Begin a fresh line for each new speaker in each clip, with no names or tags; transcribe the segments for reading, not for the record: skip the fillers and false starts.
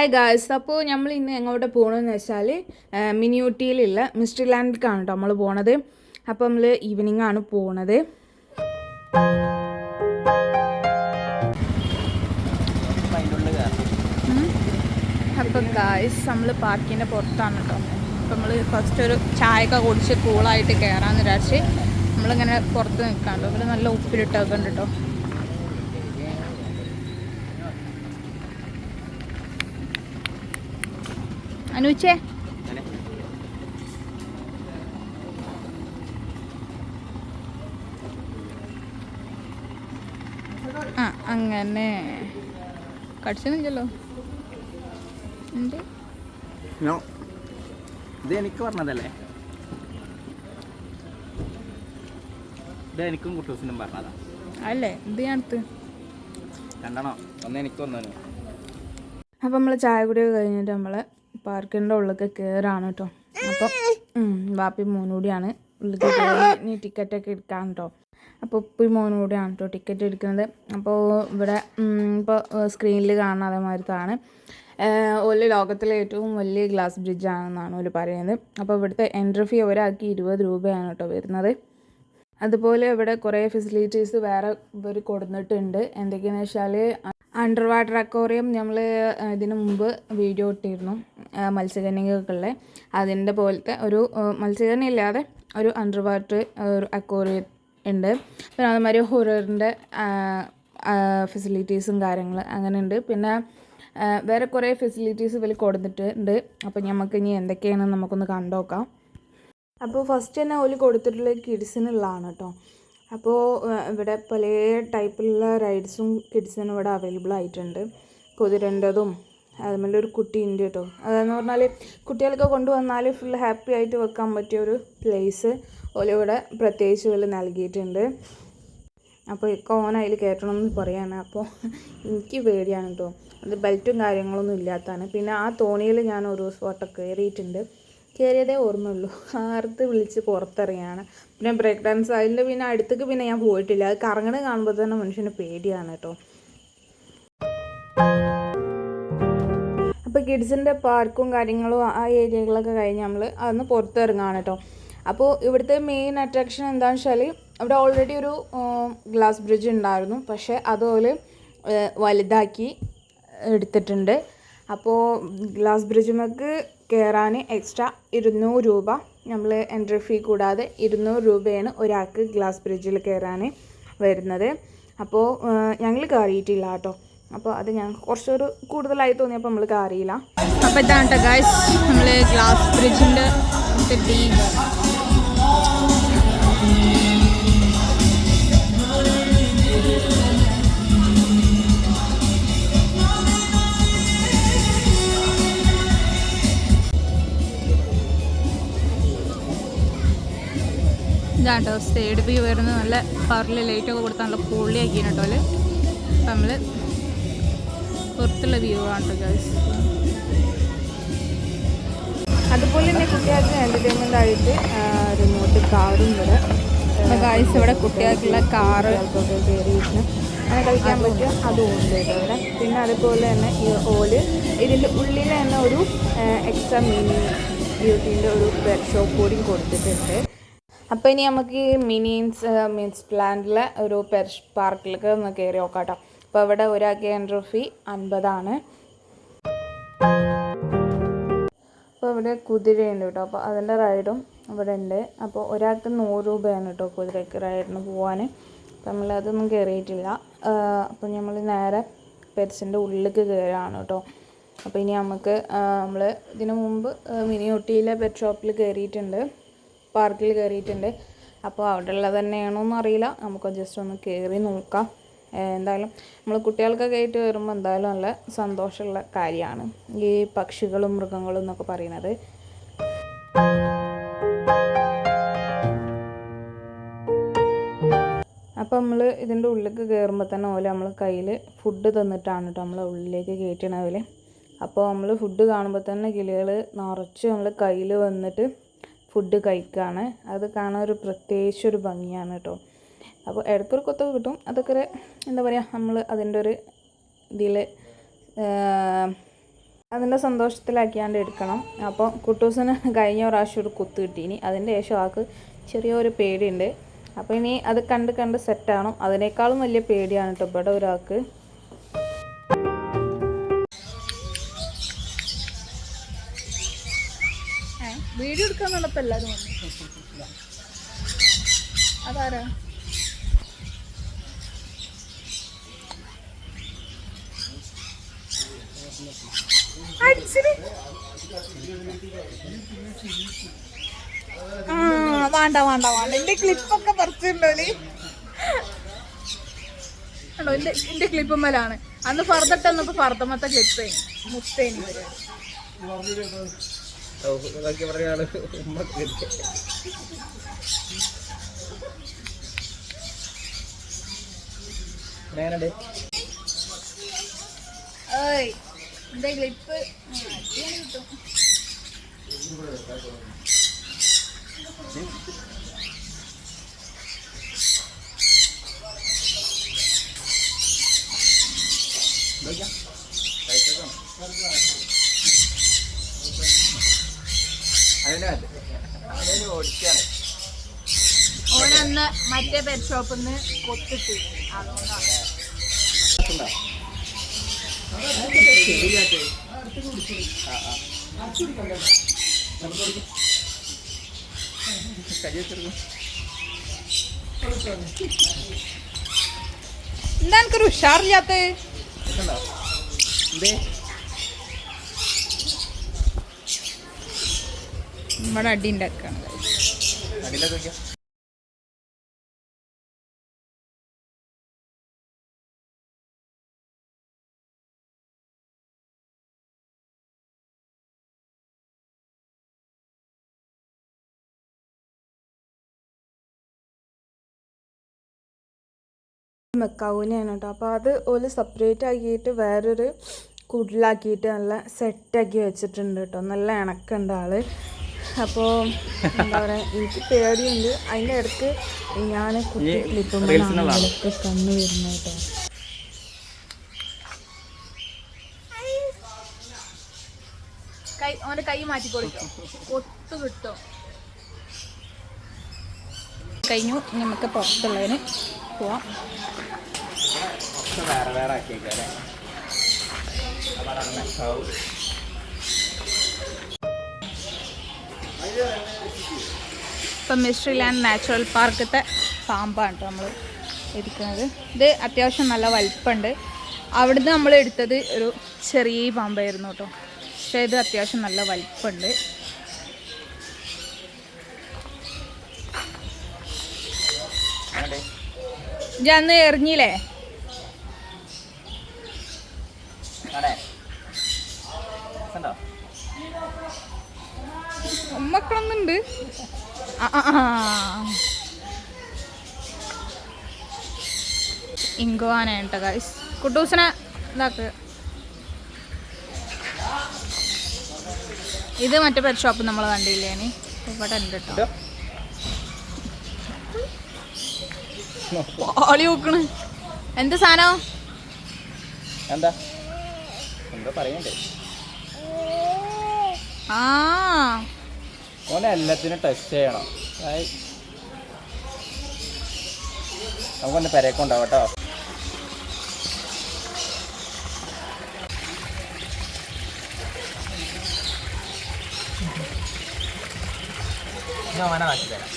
Hi guys. അപ്പോൾ നമ്മൾ ഇന്ന് എങ്ങോട്ട് പോകണമെന്ന് വെച്ചാൽ മിനി ഊട്ടിയിലുള്ള മിസ്റ്റർ ലാൻഡിലേക്കാണ് കേട്ടോ നമ്മൾ പോണത്. അപ്പോൾ നമ്മൾ ഈവനിങ് ആണ് പോണത്. അപ്പോൾ ഗായ്സ് നമ്മൾ പാർക്കിൻ്റെ പുറത്താണ് കേട്ടോ. അപ്പോൾ നമ്മൾ ഫസ്റ്റ് ഒരു ചായയൊക്കെ കുടിച്ച് കൂളായിട്ട് കയറാമെന്ന് വിചാരിച്ച് നമ്മളിങ്ങനെ പുറത്ത് നിൽക്കാണ്ടോ. ഇവിടെ നല്ല ഉപ്പിലിട്ടൊക്കെ ഉണ്ട് കേട്ടോ. അനുച്ചേ അങ്ങനെ കടിച്ചൊന്നുമില്ലല്ലോ.
ഇത് എനിക്ക് പറഞ്ഞതല്ലേ? ഇത് എനിക്കും കുട്ടൂസിനും പറഞ്ഞതാ
അല്ലേ? ഇത് ഞാനടുത്ത്
രണ്ടെണ്ണോ ഒന്ന് എനിക്ക് ഒന്നു.
അപ്പം നമ്മൾ ചായ കുടിയൊക്കെ കഴിഞ്ഞിട്ട് നമ്മൾ പാർക്കിൻ്റെ ഉള്ളിലേക്ക് കയറാണ് കേട്ടോ. അപ്പം വാപ്പി മോനൂടിയാണ് ഉള്ളിലേക്ക് കയറി ഇനി ടിക്കറ്റൊക്കെ എടുക്കാൻ കേട്ടോ. അപ്പോൾ ഉപ്പി മോനൂടിയാണ് കേട്ടോ ടിക്കറ്റ് എടുക്കുന്നത്. അപ്പോൾ ഇവിടെ ഇപ്പോൾ സ്ക്രീനിൽ കാണുന്ന അതേമാതിരത്താണ് ഒരു ലോകത്തിലെ ഏറ്റവും വലിയ ഗ്ലാസ് ബ്രിഡ്ജാണെന്നാണ് അവർ പറയുന്നത്. അപ്പോൾ ഇവിടുത്തെ എൻട്രി ഫീ ഒരാൾക്ക് 20 രൂപയാണ് കേട്ടോ വരുന്നത്. അതുപോലെ ഇവിടെ കുറേ ഫെസിലിറ്റീസ് വേറെ ഇവർ കൊടുത്തിട്ടുണ്ട്. എന്തൊക്കെയാണെന്ന് വെച്ചാൽ അണ്ടർ വാട്ടർ അക്വേറിയം നമ്മൾ ഇതിനു മുമ്പ് വീഡിയോ ഇട്ടിരുന്നു മത്സ്യകന്യകൾക്കുള്ള. അതിൻ്റെ പോലത്തെ ഒരു മത്സ്യകന്യ ഇല്ലാതെ ഒരു അണ്ടർ വാട്ടർ ഒരു അക്വേറിയം ഉണ്ട്. പിന്നെ അതുമാതിരി ഹൊററിൻ്റെ ഫെസിലിറ്റീസും കാര്യങ്ങൾ അങ്ങനെ ഉണ്ട്. പിന്നെ വേറെ കുറേ ഫെസിലിറ്റീസ് ഇവർ കൊടുത്തിട്ടുണ്ട്. അപ്പോൾ നമുക്ക് ഇനി എന്തൊക്കെയാണെന്ന് നമുക്കൊന്ന് കണ്ടുനോക്കാം. അപ്പോൾ ഫസ്റ്റ് തന്നെ ഓല് കൊടുത്തിട്ടുള്ള കിഡ്സിനുള്ളതാണ് കേട്ടോ. അപ്പോൾ ഇവിടെ പല ടൈപ്പിലുള്ള റൈഡ്സും കിഡ്സിന് ഇവിടെ അവൈലബിൾ ആയിട്ടുണ്ട്. കുതിരൻ്റെതും അതുപോലെ ഒരു കുട്ടിയുണ്ട് കേട്ടോ. അതെന്ന് പറഞ്ഞാൽ കുട്ടികൾക്ക് കൊണ്ടുവന്നാൽ ഫുൾ ഹാപ്പി ആയിട്ട് വെക്കാൻ പറ്റിയ ഒരു പ്ലേസ് ഓല് ഇവിടെ പ്രത്യേകിച്ച് ഇവർ നൽകിയിട്ടുണ്ട്. അപ്പോൾ ഓൻ അതിൽ കയറ്റണം എന്ന് പറയാണ്. അപ്പോൾ എനിക്ക് പേടിയാണ് കേട്ടോ. അത് ബെൽറ്റും കാര്യങ്ങളൊന്നും ഇല്ലാത്തതാണ്. പിന്നെ ആ തോണിയിൽ ഞാൻ ഒരു ദിവസം കയറിയിട്ടുണ്ട്. കയറിയതേ ഓർമ്മയുള്ളൂ. ആർത്ത് വിളിച്ച് പുറത്തിറങ്ങിയാണ്. പിന്നെ ബ്രേക്ക് ഡാൻസ് അതിൻ്റെ പിന്നെ അടുത്തേക്ക് പിന്നെ ഞാൻ പോയിട്ടില്ല. അത് കറങ്ങണ കാണുമ്പോൾ തന്നെ മനുഷ്യന് പേടിയാണ് കേട്ടോ. അപ്പോൾ കിഡ്സിൻ്റെ പാർക്കും കാര്യങ്ങളും ആ ഏരിയകളൊക്കെ കഴിഞ്ഞ് നമ്മൾ അതൊന്ന് പുറത്തിറങ്ങാണ് കേട്ടോ. അപ്പോൾ ഇവിടുത്തെ മെയിൻ അട്രാക്ഷൻ എന്താണെന്ന് വെച്ചാൽ അവിടെ ഓൾറെഡി ഒരു ഗ്ലാസ് ബ്രിഡ്ജ് ഉണ്ടായിരുന്നു. പക്ഷേ അതുപോലെ വലുതാക്കി എടുത്തിട്ടുണ്ട്. അപ്പോൾ ഗ്ലാസ് ബ്രിഡ്ജിലേക്ക് കയറാൻ എക്സ്ട്രാ 200 രൂപ നമ്മൾ എൻട്രി ഫീ കൂടാതെ 200 രൂപയാണ് ഒരാൾക്ക് ഗ്ലാസ് ബ്രിഡ്ജിൽ കയറാൻ വരുന്നത്. അപ്പോൾ ഞങ്ങൾ കയറിയിട്ടില്ല കേട്ടോ. അപ്പോൾ അത് ഞങ്ങൾക്ക് കുറച്ചൊരു കൂടുതലായി തോന്നിയപ്പോൾ നമ്മൾ കയറിയില്ല. അപ്പോൾ ഇതാണ് കേട്ടോ ഗൈസ് നമ്മൾ ഗ്ലാസ് ബ്രിഡ്ജിൻ്റെ ബീച്ച്. ഇതാണ് കേട്ടോ സൈഡ് വ്യൂ വരുന്നത്. നല്ല പവറിൽ ലൈറ്റൊക്കെ കൊടുത്താൽ നല്ല പൊള്ളിയാക്കിയാണ് കേട്ടോ അല്ലേ. അപ്പം നമ്മൾ പുറത്തുള്ള വ്യൂ ആണ് കേട്ടോ ഗൈസ്. അതുപോലെ തന്നെ കുട്ടികൾക്ക് എൻ്റർടൈൻമെൻ്റ് ആയിട്ട് റിമോട്ട് കാറും ഇവിടെ ഗൈസ്. ഇവിടെ കുട്ടികൾക്കുള്ള കാറുകൾക്കൊക്കെ കയറിയിട്ട് അങ്ങനെ കളിക്കാൻ പറ്റുക അതും ഉണ്ട് കേട്ടോ ഇവിടെ. പിന്നെ അതുപോലെ തന്നെ ഈ ഓല് ഇതിൻ്റെ ഉള്ളിൽ തന്നെ ഒരു എക്സ്ട്രാ മിനി ബ്യൂട്ടീൻ്റെ ഒരു ഷോപ്പ് കൂടി കൊടുത്തിട്ടുണ്ട്. അപ്പോൾ ഇനി നമുക്ക് മീൻസ് പ്ലാന്റിലെ ഒരു പാർക്കിലേക്ക് ഒന്ന് കയറി നോക്കാം കേട്ടോ. അപ്പോൾ ഇവിടെ ഒരാൾക്ക് എൻട്രി ഫീ 50 അപ്പോൾ ഇവിടെ കുതിരയുണ്ട് കേട്ടോ. അപ്പോൾ അതിൻ്റെ റൈഡും ഇവിടെ ഉണ്ട്. അപ്പോൾ ഒരാൾക്ക് 100 രൂപയാണ് കേട്ടോ കുതിരയ്ക്ക് റൈഡിന് പോകാൻ. അപ്പോൾ നമ്മളതൊന്നും കയറിയിട്ടില്ല. അപ്പോൾ നമ്മൾ നേരെ പെറ്റ്സിൻ്റെ ഉള്ളിലേക്ക് കയറുകയാണ് കേട്ടോ. അപ്പോൾ ഇനി നമുക്ക് നമ്മൾ ഇതിനു മുമ്പ് മിനി ഊട്ടിയിലെ പെറ്റ് ഷോപ്പിൽ കയറിയിട്ടുണ്ട്, പാർക്കിൽ കയറിയിട്ടുണ്ട്. അപ്പോൾ അവിടെ ഉള്ളത് തന്നെയാണോയെന്ന് അറിയില്ല. നമുക്ക് ജസ്റ്റ് ഒന്ന് കയറി നോക്കാം. എന്തായാലും നമ്മൾ കുട്ടികൾക്കൊക്കെ ആയിട്ട് വരുമ്പോൾ എന്തായാലും നല്ല സന്തോഷമുള്ള കാര്യമാണ് ഈ പക്ഷികളും മൃഗങ്ങളും എന്നൊക്കെ പറയുന്നത്. അപ്പോൾ നമ്മൾ ഇതിൻ്റെ ഉള്ളിലേക്ക് കയറുമ്പോൾ തന്നെ ഓല് നമ്മൾ കയ്യിൽ ഫുഡ് തന്നിട്ടാണ് കേട്ടോ നമ്മൾ ഉള്ളിലേക്ക് കയറ്റണവർ. അപ്പോൾ നമ്മൾ ഫുഡ് കാണുമ്പോൾ തന്നെ കിളികൾ നിറച്ച് നമ്മൾ കയ്യിൽ വന്നിട്ട് ഫുഡ് കഴിക്കുകയാണ്. അത് കാണാൻ ഒരു പ്രത്യേകിച്ചൊരു ഭംഗിയാണ് കേട്ടോ. അപ്പോൾ ഇടയ്ക്കൊരു കൊത്തൊക്കെ കിട്ടും. അതൊക്കെ എന്താ പറയുക, നമ്മൾ അതിൻ്റെ ഒരു ഇതിൽ അതിൻ്റെ സന്തോഷത്തിലാക്കിയാണ്ട് എടുക്കണം. അപ്പോൾ കുട്ടൂസിന് കഴിഞ്ഞ പ്രാവശ്യം ഒരു കുത്ത് കിട്ടീനി. അതിൻ്റെ ശേഷം ആൾക്ക് ചെറിയൊരു പേടിയുണ്ട്. അപ്പോൾ ഇനി അത് കണ്ട് കണ്ട് സെറ്റാവണം. അതിനേക്കാളും വലിയ പേടിയാണ് കേട്ടോ ഇവിടെ ഒരാൾക്ക്. വീഡിയോ എടുക്കാൻ നടപ്പം എല്ലാവരും വന്നു. അതാരാ? വേണ്ട വേണ്ട വേണ്ട, എന്റെ ക്ലിപ്പൊക്കെ പറിച്ചിട്ടുണ്ടോ? ണ്ടോ എന്റെ ക്ലിപ്പുമ്മലാണ് അന്ന് ഫർദട്ട് വന്നപ്പോ ഫർദമത്തെ ക്ലിപ്പ് മുത്തേനി. എന്റെ ക്ലിപ്പ് കിട്ടും. ഓനന്ന് മറ്റേ പെറ്റ് ഷോപ്പിൽ നിന്ന് കൊത്തിട്ട് അതുകൊണ്ടാണ്. എന്താ എനിക്കൊരു ഉഷാറില്ലാത്ത? നമ്മുടെ അടി ഉണ്ടാക്കാണ്. മെക്കാവൂനെയാണ് കേട്ടോ. അപ്പോൾ അത് ഒരു സെപ്പറേറ്റ് ആക്കിയിട്ട് വേറൊരു കുടിലാക്കിയിട്ട് നല്ല സെറ്റാക്കി വെച്ചിട്ടുണ്ട് കേട്ടോ. നല്ല ഇണക്കുണ്ട് ആള്. അപ്പോൾ എന്താ പറയുക, എനിക്ക് പേടിയുണ്ട്. അതിൻ്റെ ഇടയ്ക്ക് ഞാൻ കുട്ടി ക്ലിപ്പുമ്പോഴൊക്കെ കണ്ണ് വരുന്നു കേട്ടോ. ഓൻ്റെ കൈ മാറ്റിക്കൊടുക്കും, ഒത്തു കിട്ടും. കഴിഞ്ഞു. നമുക്ക് പുറത്തുള്ളതിന് പോവാം. ഇപ്പം മിസ്റ്ററി ലാൻഡ് നാച്ചുറൽ പാർക്കത്തെ പാമ്പാണ് കേട്ടോ നമ്മൾ ഇരിക്കുന്നത്. ഇത് അത്യാവശ്യം നല്ല വലിപ്പമുണ്ട്. അവിടുന്ന് നമ്മൾ എടുത്തത് ഒരു ചെറിയ പാമ്പായിരുന്നു കേട്ടോ. പക്ഷേ ഇത് അത്യാവശ്യം നല്ല വലിപ്പമുണ്ട്. ഞാൻ അന്ന് എറിഞ്ഞില്ലേ? മക്കളൊന്നുണ്ട്. ഇങ്കുവാന കേട്ടോ ഗൈസ്. കുട്ടൂസിനെ ഇതാക്ക്. ഇത് മറ്റേ പെറ്റ് ഷോപ്പ് നമ്മൾ കണ്ടില്ലേ? ഇവിടെ ഉണ്ട് കേട്ടോ. പാളി നോക്കണ്. എന്ത് സാധനം?
എന്താ എന്താ പറയണ്ടേ? ഓനെ എല്ലാത്തിനും ടച്ച് ചെയ്യണം. നമുക്കൊന്ന് പെരേക്കുണ്ടാവും കേട്ടോ. ഞാൻ വന കാട്ടി തരാം.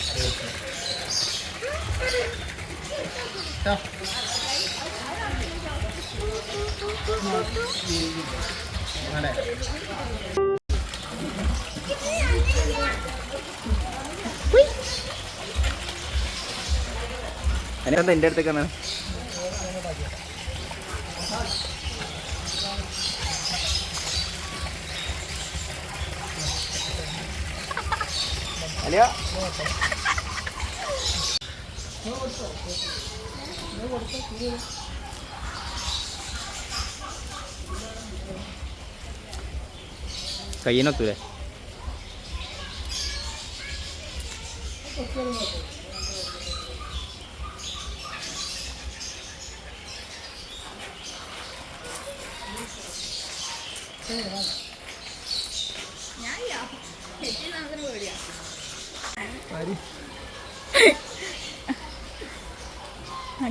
എന്താ എൻ്റെ അടുത്തേക്കാണ്? അല്ലയോ കയ്യിനൊത്തൂലേ?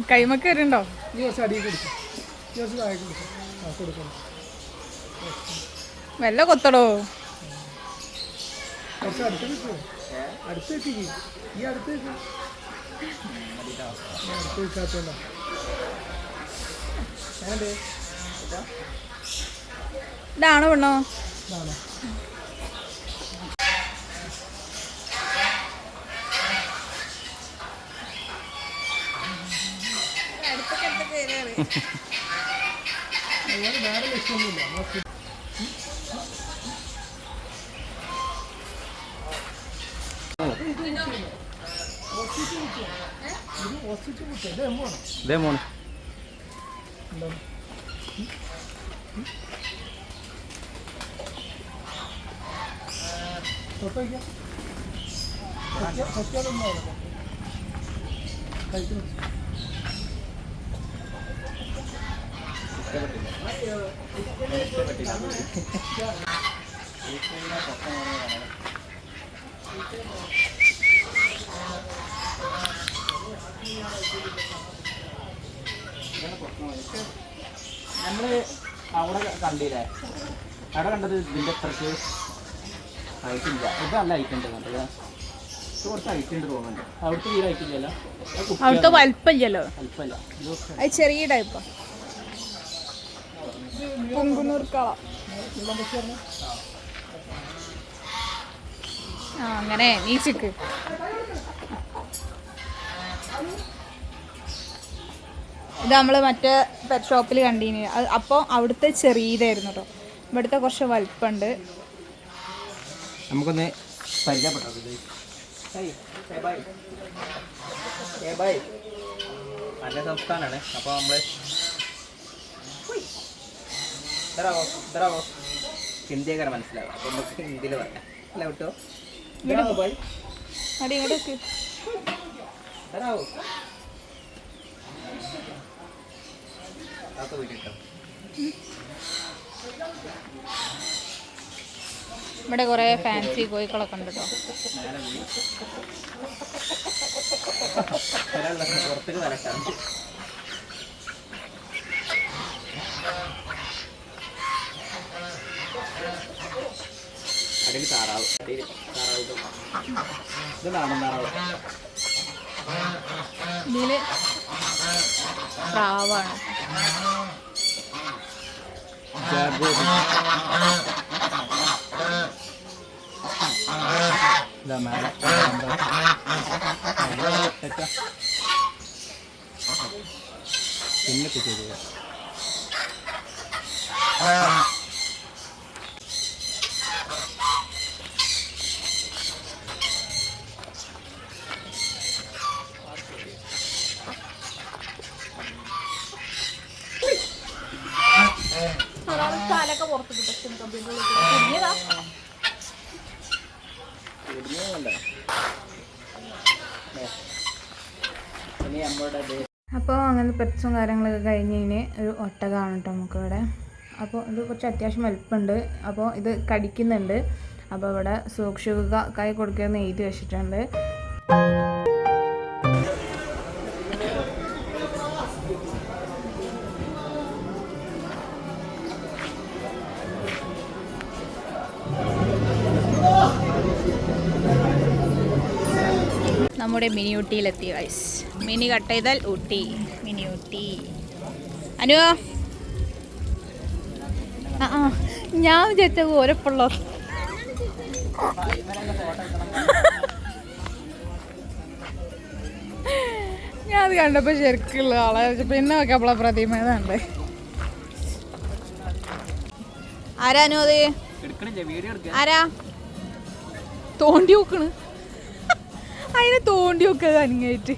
കൈമൊക്കെ വരുന്നുണ്ടോ? വല്ല കൊത്തടോ. ഇതാണോ പെണ്ണോ?
ഇതേ മോണ് നമ്മള് അവിടെ കണ്ടില്ലേ? അവിടെ കണ്ടത് ഇതിൻ്റെ അത്രക്ക് ഹൈറ്റ് ഇല്ല. ഇത് നല്ല ഹൈറ്റ് ഉണ്ട് കണ്ടത്. ഇത് കുറച്ച് ഹൈറ്റ് ഉണ്ട് തോന്നുന്നുണ്ട്. അവിടുത്തെ തീരെ ഹൈറ്റ് ഇല്ലല്ലോ.
അവിടുത്തെ വലിപ്പമില്ലല്ലോ.
വലിപ്പമല്ല,
അത് ചെറിയ ടൈപ്പാ. പൊങ്കുന്നൂർക്കള. ആ അങ്ങനെ നീച്ചിക്ക്. ഇത് നമ്മൾ മറ്റേ പെറ്റ് ഷോപ്പിൽ കണ്ടീന്. അപ്പോൾ അവിടുത്തെ ചെറിയതായിരുന്നു കേട്ടോ. ഇവിടുത്തെ കുറച്ച് വലിപ്പമുണ്ട്.
നമുക്കൊന്ന് പരിചയപ്പെട്ടത് നല്ല സംസ്ഥാനമാണ്. അപ്പോൾ നമ്മൾ ഹിന്ദിയൊക്കെ മനസ്സിലാവും. അപ്പോൾ നമുക്ക് ഹിന്ദിയിൽ പറയാം അല്ല കേട്ടോ.
അടി ഇങ്ങോട്ട് ഇവിടെ കുറേ ഫാൻസി കോഴികളൊക്കെ ഉണ്ട് കേട്ടോ.
പുറത്തേക്ക് വരട്ടാണ്. അടിയിൽ താറാവ്, അടിയിൽ താറാവ്. ഇത് നാടൻ താറാവ്.
ഇതില് പ്രാവാണ്.
പിന്നെ ചെയ്തു
കാലൊക്കെ പുറത്ത് അപ്പോൾ അങ്ങനെ പെറ്റ്സും കാര്യങ്ങളൊക്കെ കഴിഞ്ഞ് കഴിഞ്ഞ് ഒരു ഒട്ടകമാണ് കേട്ടോ നമുക്കിവിടെ. അപ്പോൾ ഇത് കുറച്ച് അത്യാവശ്യം വലിപ്പമുണ്ട്. അപ്പോൾ ഇത് കടിക്കുന്നുണ്ട്. അപ്പോൾ ഇവിടെ സൂക്ഷിക്കുക, കൈ കൊടുക്കുകയെന്ന് എഴുതി വെച്ചിട്ടുണ്ട്. നമ്മുടെ മിനി ഊട്ടിയിലെത്തി ഗൈസ്. മിനി കട്ട് ചെയ്താൽ ഊട്ടി, മിനി ഊട്ടി. അനു ആ ഞാൻ വിചാരിച്ച ഓരപ്പുള്ളോ. ഞാൻ അത് കണ്ടപ്പോൾ ശരിക്കുള്ള ആളെ പിന്നെ നോക്കിയപ്പോളാ പ്രതിമേതുണ്ട്. ആരാ അനു അത്? ആരാ തോണ്ടി നോക്കണ്? അതിനെ തോണ്ടി നോക്കുക അനങ്ങായിട്ട്.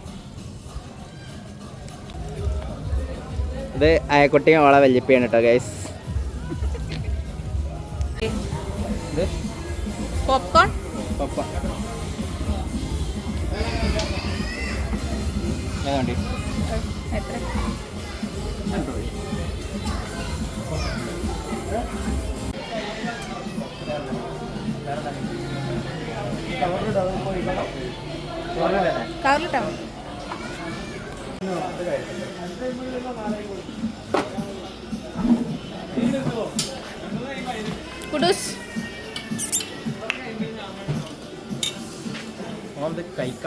ഇത് അയക്കുട്ടിയും ഓളെ വല്യപ്പയാണ് കേട്ടോ ഗൈസ്.
പോപ്കോൺ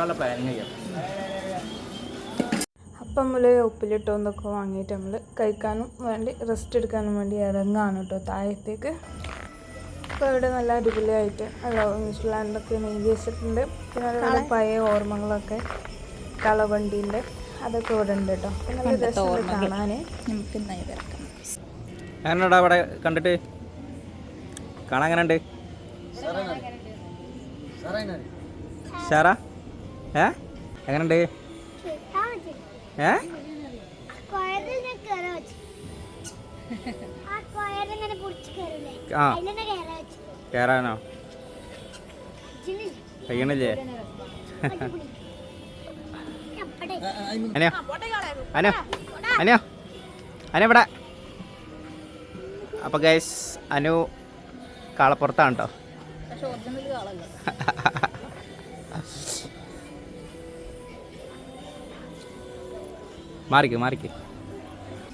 കഴിക്കാനുള്ള പ്ലാനിങ് ചെയ്യാം.
അപ്പം നമ്മൾ ഉപ്പിലിട്ടോന്നൊക്കെ വാങ്ങിയിട്ട് നമ്മൾ കഴിക്കാനും വേണ്ടി റെസ്റ്റ് എടുക്കാനും വേണ്ടി ഇറങ്ങാണ് കേട്ടോ താഴത്തേക്ക്. അപ്പോൾ ഇവിടെ നല്ല അടിപൊളിയായിട്ട് ന്യൂസിലാൻഡൊക്കെ നെയ്ത് വെച്ചിട്ടുണ്ട്. പിന്നെ അതുപോലെ പഴയ ഓർമ്മകളൊക്കെ കളവണ്ടീൻ്റെ അതൊക്കെ ഇവിടെ ഉണ്ട് കേട്ടോ. അപ്പം നല്ല രസമുണ്ട് കാണാൻ.
എങ്ങനെയുണ്ടാ അവിടെ കണ്ടിട്ട് കാണാൻ എങ്ങനെയുണ്ട്? ഷാറാ എങ്ങനെയുണ്ട്? ആ കയറാനോ കഴിയണില്ലേ? അനിയോ അനിയോ അനിയോ അനിയോ ഇവിടെ. അപ്പോൾ ഗൈസ് അനു കാളപ്പുറത്താണ് കേട്ടോ. മാറിക്ക്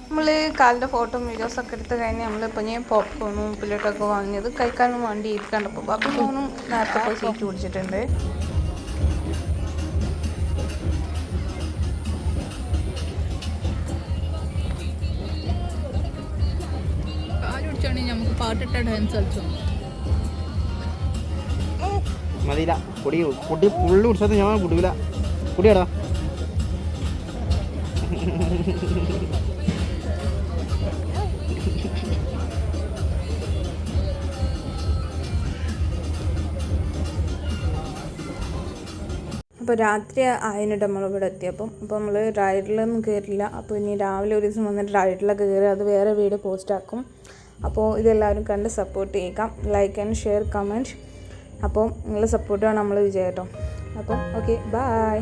നമ്മൾ കാലിൻ്റെ ഫോട്ടോ വീഡിയോസൊക്കെ എടുത്ത് കഴിഞ്ഞ് നമ്മളിപ്പോൾ ഞാൻ പോപ്കോണും ഉപ്പിലിട്ടൊക്കെ വാങ്ങിയത് കഴിക്കാനും വേണ്ടി ഇരിക്കണ്ടപ്പോൾ ബാക്കി ഫോണും നേരത്തെ പോയി സീറ്റ് പിടിച്ചിട്ടുണ്ട്.
നമുക്ക് പാട്ടിട്ട ഡാൻസ് കളിച്ചു
മതിയില്ല. പൊടി ഫുള്ള് കുടിച്ചത് ഞാൻ കുടിക്കില്ല. കുടിയാടാ.
അപ്പോൾ രാത്രി ആയതിനിട്ട് നമ്മളിവിടെ എത്തിയപ്പം അപ്പോൾ നമ്മൾ റൈഡിലൊന്നും കയറില്ല. അപ്പോൾ ഇനി രാവിലെ ഒരു ദിവസം വന്നിട്ട് റൈഡിലൊക്കെ കയറി അത് വേറെ വീഡിയോ പോസ്റ്റാക്കും. അപ്പോൾ ഇതെല്ലാവരും കണ്ട് സപ്പോർട്ട് ചെയ്യുക. Like and share comment. അപ്പോൾ നിങ്ങളുടെ സപ്പോർട്ടാണ് നമ്മൾ വിജയം കേട്ടോ. അപ്പം ഓക്കെ ബൈ.